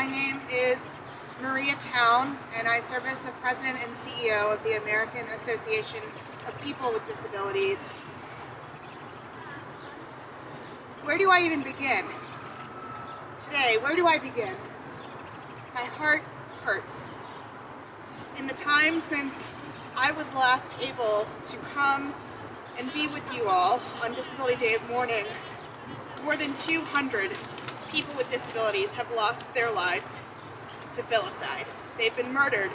My name is Maria Town, and I serve as the President and CEO of the American Association of People with Disabilities. Where do I even begin? Today, where do I begin? My heart hurts. In the time since I was last able to come and be with you all on Disability Day of Mourning, more than 200 people with disabilities have lost their lives to filicide. They've been murdered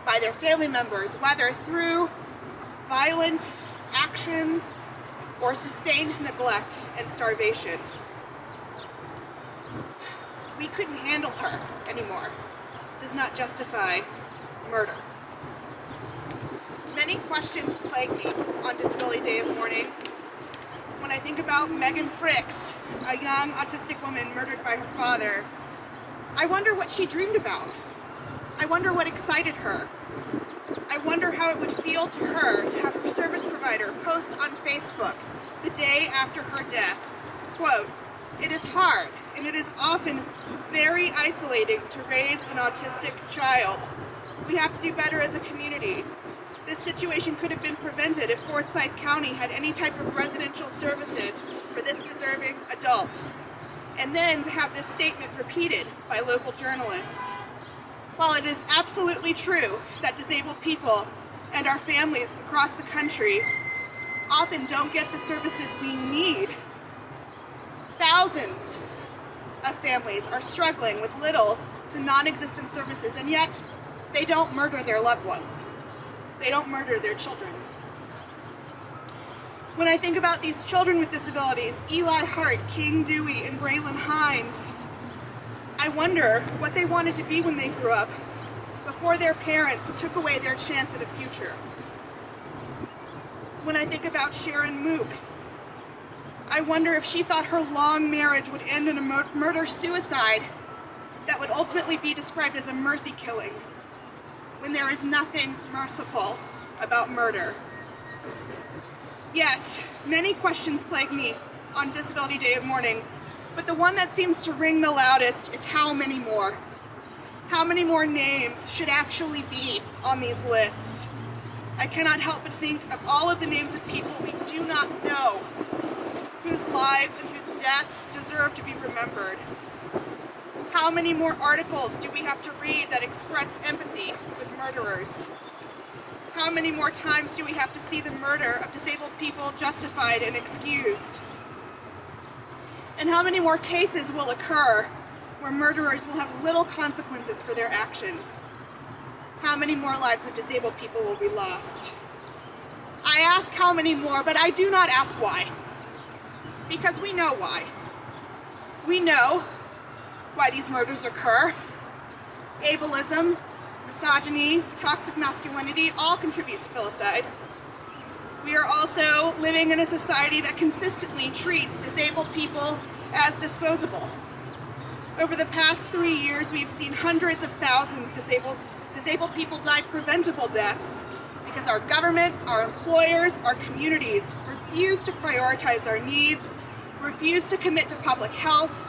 by their family members, whether through violent actions or sustained neglect and starvation. We couldn't handle her anymore. Does not justify murder. Many questions plague me on Disability Day of Mourning. When I think about Megan Fricks, a young autistic woman murdered by her father, I wonder what she dreamed about. I wonder what excited her. I wonder how it would feel to her to have her service provider post on Facebook the day after her death, quote, "It is hard and it is often very isolating to raise an autistic child. We have to do better as a community. This situation could have been prevented if Forsyth County had any type of residential services for this deserving adult." And then to have this statement repeated by local journalists. While it is absolutely true that disabled people and our families across the country often don't get the services we need, thousands of families are struggling with little to non-existent services, and yet they don't murder their loved ones. They don't murder their children. When I think about these children with disabilities, Eli Hart, King Dewey, and Braylon Hines, I wonder what they wanted to be when they grew up before their parents took away their chance at a future. When I think about Sharon Mook, I wonder if she thought her long marriage would end in a murder-suicide that would ultimately be described as a mercy killing, when there is nothing merciful about murder. Yes, many questions plague me on Disability Day of Mourning, but the one that seems to ring the loudest is how many more? How many more names should actually be on these lists? I cannot help but think of all of the names of people we do not know, whose lives and whose deaths deserve to be remembered. How many more articles do we have to read that express empathy with murderers? How many more times do we have to see the murder of disabled people justified and excused? And how many more cases will occur where murderers will have little consequences for their actions? How many more lives of disabled people will be lost? I ask how many more, but I do not ask why. Because we know why. We know why these murders occur. Ableism, misogyny, toxic masculinity all contribute to filicide. We are also living in a society that consistently treats disabled people as disposable. Over the past 3 years, we've seen hundreds of thousands disabled people die preventable deaths because our government, our employers, our communities refuse to prioritize our needs, refuse to commit to public health,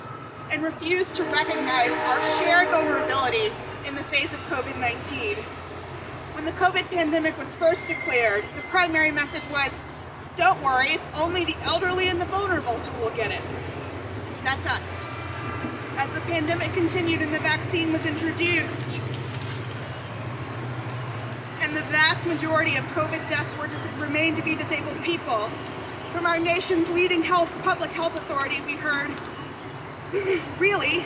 and refuse to recognize our shared vulnerability in the face of COVID-19. When the COVID pandemic was first declared, the primary message was, don't worry, it's only the elderly and the vulnerable who will get it. That's us. As the pandemic continued and the vaccine was introduced, and the vast majority of COVID deaths remained to be disabled people, from our nation's leading public health authority, we heard, really,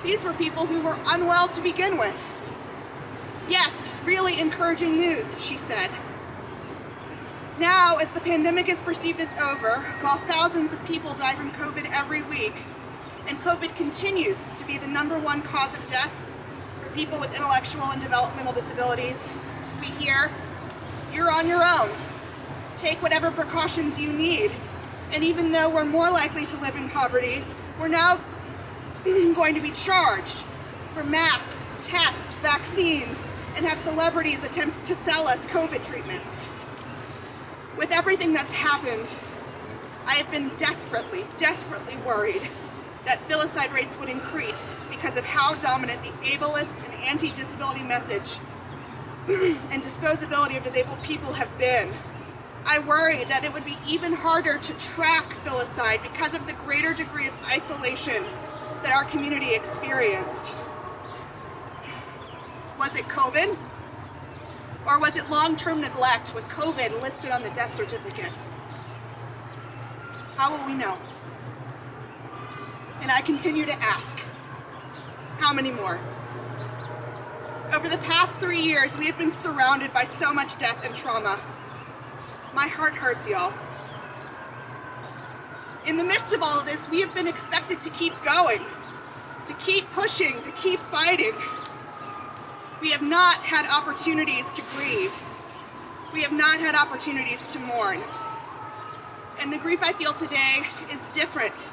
these were people who were unwell to begin with. Yes, really encouraging news, she said. Now, as the pandemic is perceived as over, while thousands of people die from COVID every week, and COVID continues to be the #1 cause of death for people with intellectual and developmental disabilities, we hear, you're on your own. Take whatever precautions you need. And even though we're more likely to live in poverty, we're now going to be charged for masks, tests, vaccines, and have celebrities attempt to sell us COVID treatments. With everything that's happened, I have been desperately worried that filicide rates would increase because of how dominant the ableist and anti-disability message and disposability of disabled people have been. I worried that it would be even harder to track filicide because of the greater degree of isolation that our community experienced. Was it COVID? Or was it long-term neglect with COVID listed on the death certificate? How will we know? And I continue to ask, how many more? Over the past 3 years, we have been surrounded by so much death and trauma. My heart hurts, y'all. In the midst of all of this, we have been expected to keep going, to keep pushing, to keep fighting. We have not had opportunities to grieve. We have not had opportunities to mourn. And the grief I feel today is different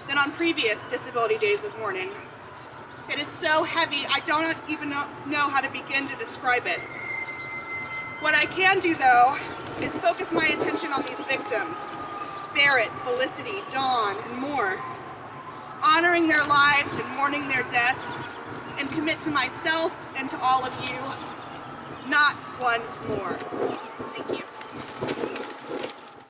than on previous disability days of mourning. It is so heavy, I don't even know how to begin to describe it. What I can do, though, is focus my attention on these victims, Barrett, Felicity, Dawn, and more, honoring their lives and mourning their deaths, and commit to myself and to all of you, not one more. Thank you.